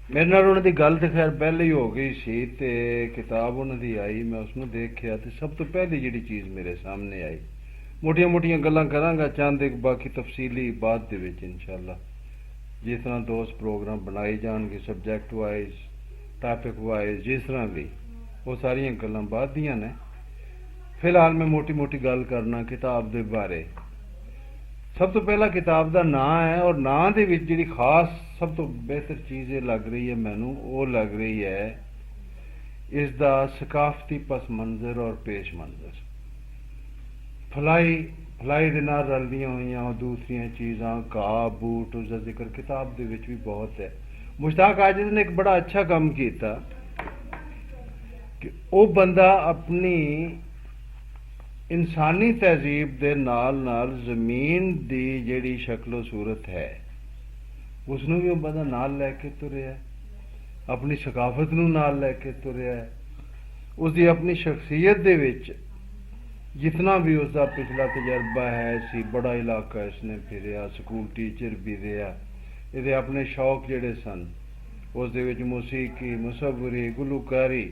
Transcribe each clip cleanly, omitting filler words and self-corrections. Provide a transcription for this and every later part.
मेरे नाल उन्हां दी गल ते खैर पहले ही हो गई सी ते किताब उन्हां दी आई, मैं उसनूं देखिया ते सब तो पहली जिहड़ी चीज़ मेरे सामने आई, मोटियां मोटियां गल्लां करांगा चंद एक, बाकी तफसीली बाद दे विच इंशाअल्लाह जिस तरह दोस्त प्रोग्राम बनाए जाएंगे सबजैक्ट वाइज टॉपिक वाइज जिस तरह भी, वो सारियां गल्लां बाद दियां ने। फिलहाल मैं मोटी मोटी गल करना किताब दे बारे। सब तो पहला किताब का नां है, और नां दे विच जिहड़ी खास सब तो बेहतर चीज़ ये लग रही है मैनू, वो लग रही है इसका सकाफती पस मंजर और पेश मंजर। फलाई फलाई दे नाल रलदियां होईयां दूसरियां चीज़ां, घाह बूट, उसका जिक्र किताब दे विच भी बहुत है। मुश्ताक आजिज ने एक बड़ा अच्छा काम किया कि वो बंदा अपनी इंसानी तहजीब दे नाल नाल जमीन दी जिहड़ी शक्लो सूरत है उसनूं भी वो बंदा नाल लैके तुरिया है, अपनी सकाफत नूं नाल लैके तुरिया है। उसकी अपनी शख्सियत दे विच जितना भी उसका पिछला तजर्बा है सी, बड़ा इलाका इसने फिरिया, स्कूल टीचर भी रहा, ये अपने शौक जिहड़े सन उस दे विच मौसीकी, मुसव्वरी, गुलूकारी।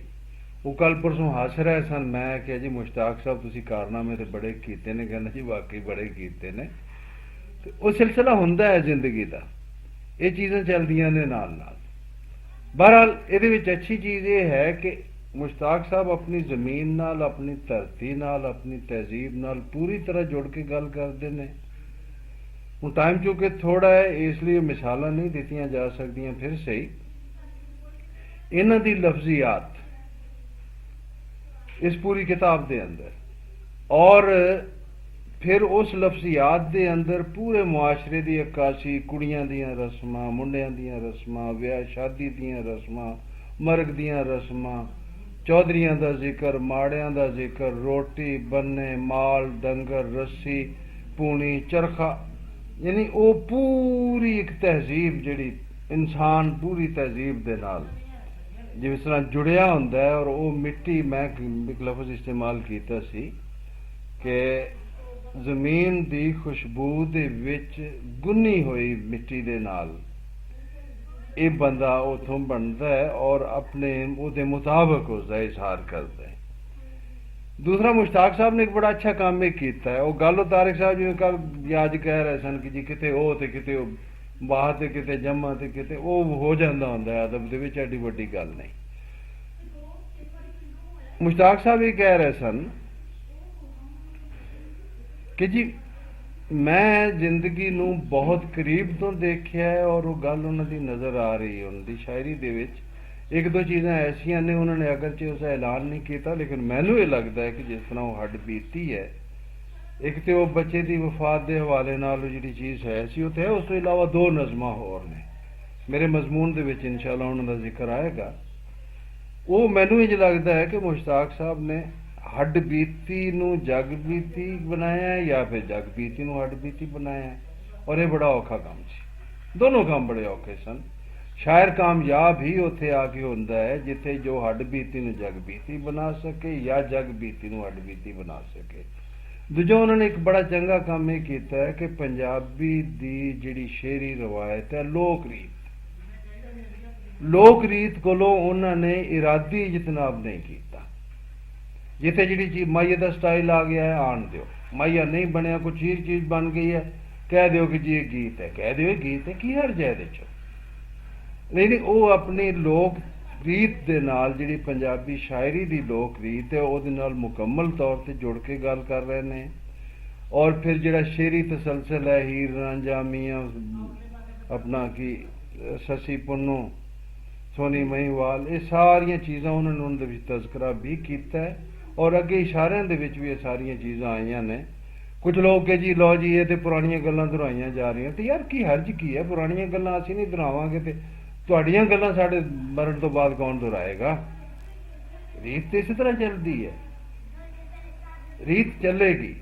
वो कल परसों हस रहे सन, मैं क्या जी मुश्ताक साहब तुसी कारनामे तो बड़े कीते ने, कहना जी वाकई बड़े कीते ने। तो वो सिलसिला हुंदा है जिंदगी का, ये चीज़ां चलदियां ने नाल नाल। बहरहाल ये विच अच्छी चीज़ ये है कि मुश्ताक साहब अपनी जमीन नाल, अपनी धरती नाल, अपनी तहजीब नाल पूरी तरह जुड़ के गल करते हैं। हूँ टाइम चूंकि थोड़ा है इसलिए मिसालां नहीं दित्तियां जा सकदियां, फिर सही इन्हां दी लफ्जियात इस पूरी किताब के अंदर, और फिर उस लफ्जियात के अंदर पूरे मुआशरे की अक्कासी, कुड़ियां दियां रस्मां, मुंडियां दियां रस्मां, ब्याह शादी दियां रस्मां, मरग दियां रस्मां, चौधरियां का जिक्र, माड़ियां का जिक्र, रोटी बनने, माल डंगर, रस्सी पूनी, चरखा, यानी वो पूरी एक तहजीब जिहड़ी इंसान पूरी तहजीब दे नाल जिस तरह जुड़िया होंदा है। और वो मिट्टी, मैं एक लफ्ज इस्तेमाल किया सी कि जमीन दी खुशबू दे विच गुन्नी हुई मिट्टी दे नाल ये बंदा उथों बनता है और अपने उहदे मुताबिक उसका इजहार करता है। दूसरा मुश्ताक साहब ने एक बड़ा अच्छा काम एक किया है, वो गल तारिक साहब जिवें कल अज कह रहे सन कि जी किते ओ ते किते बाह ते किते जम्मा ते किते वो हो जाता होंदा है, अदब दे विच एडी वड्डी गल नहीं। मुश्ताक साहब ये कह रहे सन कि जी मैं जिंदगी नूं बहुत करीब तो देखिया है, और वो गल उन्होंने नज़र आ रही है उनकी शायरी दे विच। एक दो चीज़ां ऐसियां ने उन्होंने अगरचे उसका ऐलान नहीं किया, लेकिन मैनू ये लगता है कि जिस तरह वो हड्ड बीती है, एक तो वो बच्चे की वफात के हवाले नाल जी चीज़ है सी उत्थे, उस तो इलावा दो नज़मां होर ने मेरे मजमून दे विच इंशाअल्लाह उन्होंने जिक्र आएगा। वो मैनू इंज लगता है कि मुश्ताक साहब ने हड्ड बीती नूं जग बीती बनाया है, या फिर जग बीती नूं हड्ड बीती बनाया है, और ये बड़ा औखा काम सी। दोनों काम बड़े औखे सन। शायर कामयाब ही उत्थे आके होंदा है जिथे जो हड्ड बीती नूं जग बीती बना सके, या जग बीती नूं हड्ड बीती बना सके। दूजा उन्होंने एक बड़ा चंगा काम यह किया है कि पंजाबी दी जिहड़ी शेरी रवायत है, लोक रीत कोलों उन्होंने इरादी इजतनाब नहीं किया। जिथे जी चीज माइया का स्टाइल आ गया है आन दो, माइया नहीं बनया कोई चीज बन गई है कह दो कि जी गीत है, कह दो गीत है, की हर्ज है नहीं। वो अपनी लोक रीत दे नाल जिहड़ी पंजाबी शायरी दी लोक रीत है उहदे नाल मुकम्मल तौर पर जुड़ के गल कर रहे हैं। और फिर जिहड़ा शेरी तसलसल है, हीर रांझा मियाँ अपना की ससी पुन्नू, सोनी महिवाल, ये सारिया चीज़ां उन्होंने उनके तस्करा भी किया है, और अगे इशारियां दे विच भी ये सारिया चीज़ां आईयां ने। कुछ लोग के जी लो जी ये तो पुरानियां गल्लां दोहराइयां जा रही, तो यार की हर्ज की है, पुरानियां गल्लां असीं नहीं दोहरावांगे तो तुहाडियां गल्लां साडे मरण तो बाद कौन दोहराएगा। रीत तो इस तरह चलती है, रीत चलेगी।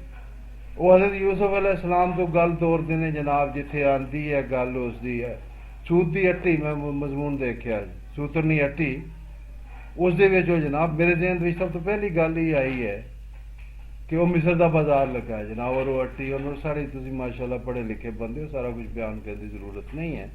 वो हज़रत यूसुफ अलैहिस्सलाम तो गल तोड़ते हैं जनाब, जिथे आती है गल उसकी है सूत की अट्टी, मैं मजमून देखिया सूतरनी अट्टी, उस दे विच जनाब मेरे जहन में सब तो पहली गल ही आई है कि वह मिस्र का बाजार लगा है जनाब, और वो अट्टी, और सारी तुम माशाअल्लाह पढ़े लिखे बंदे हो, सारा कुछ बयान करने की जरूरत नहीं है।